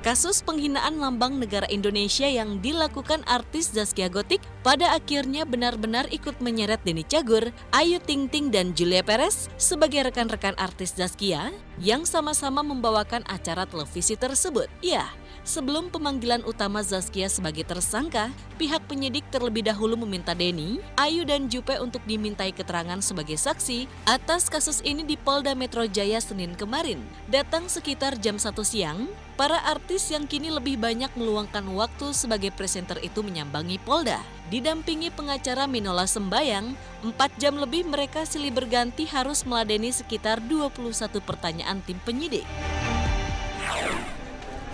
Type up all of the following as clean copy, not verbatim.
Kasus penghinaan lambang negara Indonesia yang dilakukan artis Zaskia Gotik pada akhirnya benar-benar ikut menyeret Denny Cagur, Ayu Ting Ting, dan Julia Perez sebagai rekan-rekan artis Zaskia yang sama-sama membawakan acara televisi tersebut. Ya, sebelum pemanggilan utama Zaskia sebagai tersangka, pihak penyidik terlebih dahulu meminta Denny, Ayu, dan Jupe untuk dimintai keterangan sebagai saksi atas kasus ini di Polda Metro Jaya Senin kemarin. Datang sekitar jam 1 siang, para artis yang kini lebih banyak meluangkan waktu sebagai presenter itu menyambangi Polda. Didampingi pengacara Minola Sembayang, 4 jam lebih mereka silih berganti harus meladeni sekitar 21 pertanyaan tim penyidik.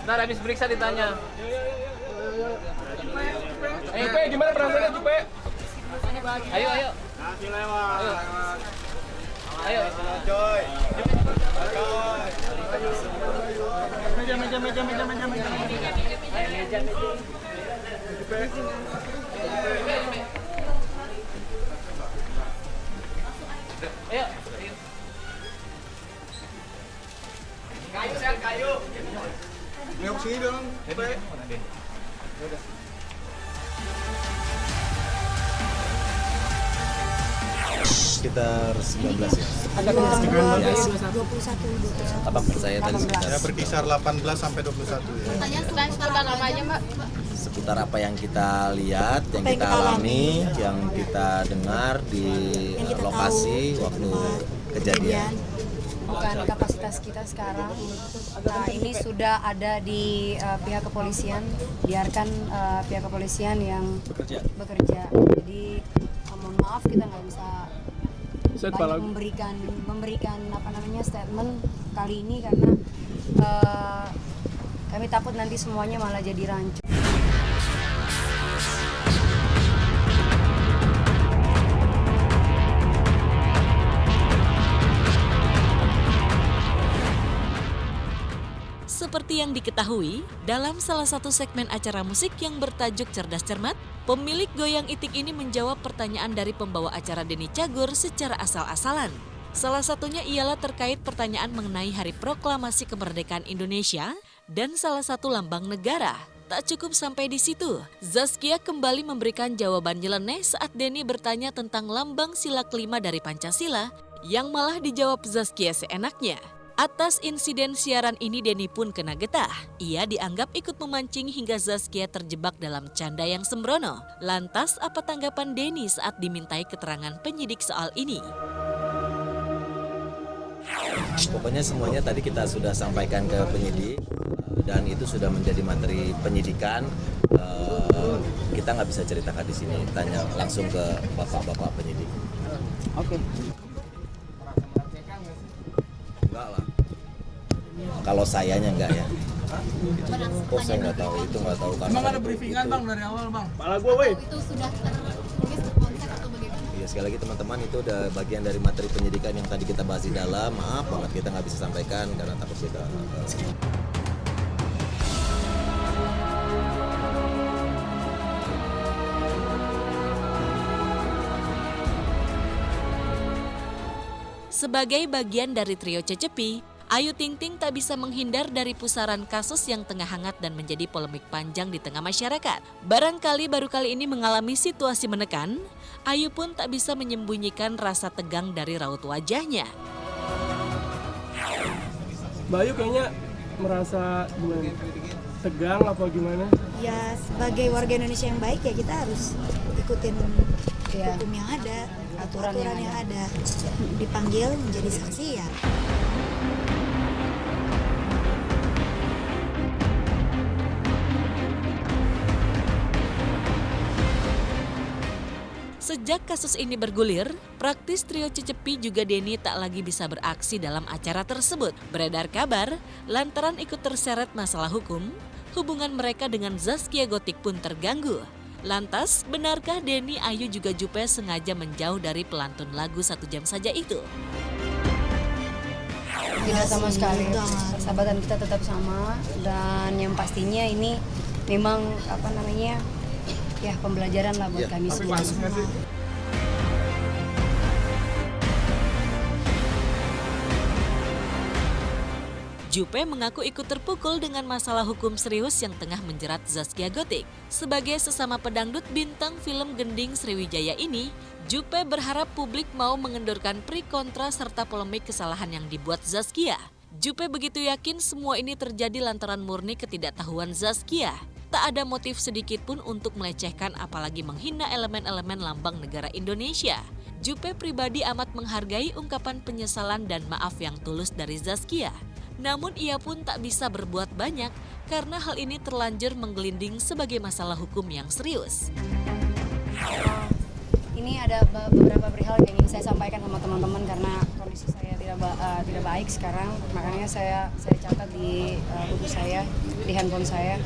Ntar habis periksa ditanya. Jupe, gimana perasaannya Jupe? Ayo. Nasi lewat. Ayo. Coy. Meja. Ayo. Kayu. Nengok sini dong. Jupe. Sekitar 19 ya. Ada 21. Abang percaya tadi sekitar Ya berkisar 18 sampai 21 ya. Sekitar apa aja, Mbak? seputar apa yang kita lihat, yang kita alami, yang kita dengar di lokasi waktu kejadian. Bukan kapasitas kita sekarang. Nah, ini sudah ada di pihak kepolisian. Biarkan pihak kepolisian yang bekerja. Jadi mohon maaf kita nggak bisa banyak memberikan statement kali ini karena kami takut nanti semuanya malah jadi rancu. Seperti yang diketahui, dalam salah satu segmen acara musik yang bertajuk Cerdas Cermat, pemilik Goyang Itik ini menjawab pertanyaan dari pembawa acara Denny Cagur secara asal-asalan. Salah satunya ialah terkait pertanyaan mengenai Hari Proklamasi Kemerdekaan Indonesia dan salah satu lambang negara. Tak cukup sampai di situ, Zaskia kembali memberikan jawaban nyeleneh saat Denny bertanya tentang lambang sila kelima dari Pancasila yang malah dijawab Zaskia seenaknya. Atas insiden siaran ini Denny pun kena getah. Ia dianggap ikut memancing hingga Zaskia terjebak dalam canda yang sembrono. Lantas apa tanggapan Denny saat dimintai keterangan penyidik soal ini? Pokoknya semuanya tadi kita sudah sampaikan ke penyidik dan itu sudah menjadi materi penyidikan. Kita nggak bisa ceritakan di sini, tanya langsung ke bapak-bapak penyidik. Oke. Enggak lah. Kalau sayanya enggak ya. Oh saya nggak tahu, itu nggak tahu. Emang ada briefingan bang dari awal bang? Pala gua weh. Itu sudah tertulis konsep atau bagaimana? Ya sekali lagi teman-teman itu udah bagian dari materi penyidikan yang tadi kita bahas di dalam. Maaf banget kita nggak bisa sampaikan karena takut kita. Sebagai bagian dari trio Cecepi, Ayu Ting Ting tak bisa menghindar dari pusaran kasus yang tengah hangat dan menjadi polemik panjang di tengah masyarakat. Barangkali baru kali ini mengalami situasi menekan, Ayu pun tak bisa menyembunyikan rasa tegang dari raut wajahnya. Mbak Ayu kayaknya merasa gimana? Tegang apa gimana? Ya sebagai warga Indonesia yang baik ya kita harus ikutin hukum yang ada, aturan yang ada. Dipanggil menjadi saksi ya. Sejak kasus ini bergulir, praktis trio Cecepi juga Denny tak lagi bisa beraksi dalam acara tersebut. Beredar kabar, lantaran ikut terseret masalah hukum, hubungan mereka dengan Zaskia Gotik pun terganggu. Lantas, benarkah Denny, Ayu juga Jupe sengaja menjauh dari pelantun lagu 1 jam saja itu? Tidak sama sekali. Persahabatan kita tetap sama dan yang pastinya ini memang ya pembelajaran lah buat kami semua. Juppe mengaku ikut terpukul dengan masalah hukum serius yang tengah menjerat Zaskia Gotik. Sebagai sesama pedangdut bintang film Gending Sriwijaya ini, Juppe berharap publik mau mengendorkan pri kontra serta polemik kesalahan yang dibuat Zaskia. Juppe begitu yakin semua ini terjadi lantaran murni ketidaktahuan Zaskia. Tak ada motif sedikit pun untuk melecehkan apalagi menghina elemen-elemen lambang negara Indonesia. Juppe pribadi amat menghargai ungkapan penyesalan dan maaf yang tulus dari Zaskia. Namun ia pun tak bisa berbuat banyak karena hal ini terlanjur menggelinding sebagai masalah hukum yang serius. Ini ada beberapa perihal yang ingin saya sampaikan sama teman-teman karena kondisi saya tidak baik sekarang. Makanya saya catat di buku saya, di handphone saya.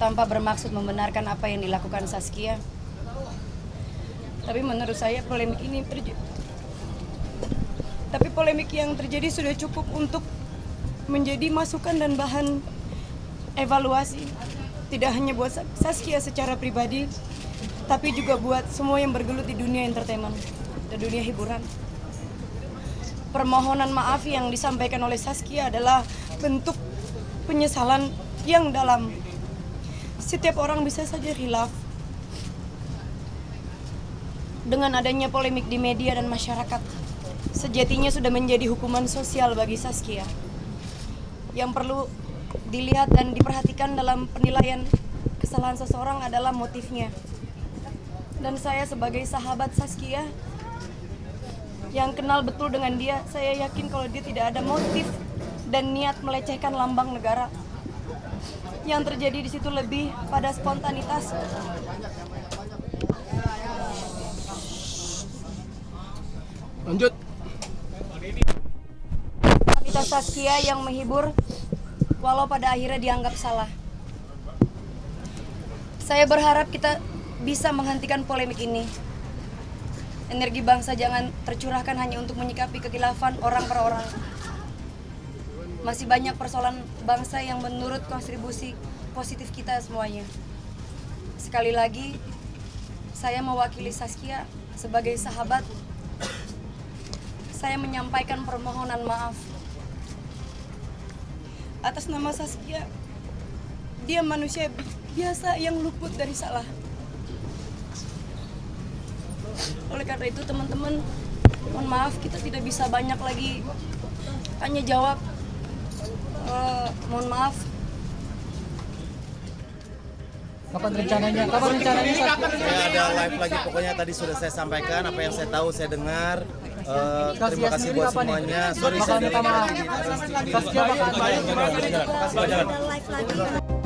Tanpa bermaksud membenarkan apa yang dilakukan Zaskia. Tapi menurut saya polemik yang terjadi sudah cukup untuk menjadi masukan dan bahan evaluasi. Tidak hanya buat Zaskia secara pribadi, tapi juga buat semua yang bergelut di dunia entertainment, di dunia hiburan. Permohonan maaf yang disampaikan oleh Zaskia adalah bentuk penyesalan yang dalam. Setiap orang bisa saja khilaf. Dengan adanya polemik di media dan masyarakat, sejatinya sudah menjadi hukuman sosial bagi Zaskia. Yang perlu dilihat dan diperhatikan dalam penilaian kesalahan seseorang adalah motifnya. Dan saya sebagai sahabat Zaskia yang kenal betul dengan dia, saya yakin kalau dia tidak ada motif dan niat melecehkan lambang negara. Yang terjadi di situ lebih pada spontanitas. Lanjut. Spontanitas Zaskia yang menghibur walau pada akhirnya dianggap salah. Saya berharap kita bisa menghentikan polemik ini. Energi bangsa jangan tercurahkan hanya untuk menyikapi kekhilafan orang per orang. Masih banyak persoalan bangsa yang menurut kontribusi positif kita semuanya. Sekali lagi, saya mewakili Zaskia sebagai sahabat. Saya menyampaikan permohonan maaf. Atas nama Zaskia, dia manusia biasa yang luput dari salah. Oleh karena itu teman-teman, mohon maaf kita tidak bisa banyak lagi hanya jawab. Mohon maaf. Kapan rencananya? Saya ada live lagi, pokoknya tadi sudah saya sampaikan apa yang saya tahu, saya dengar. Terima kasih buat semuanya. Sorry saya Bakal minta maaf. Zaskia bakal Live lagi.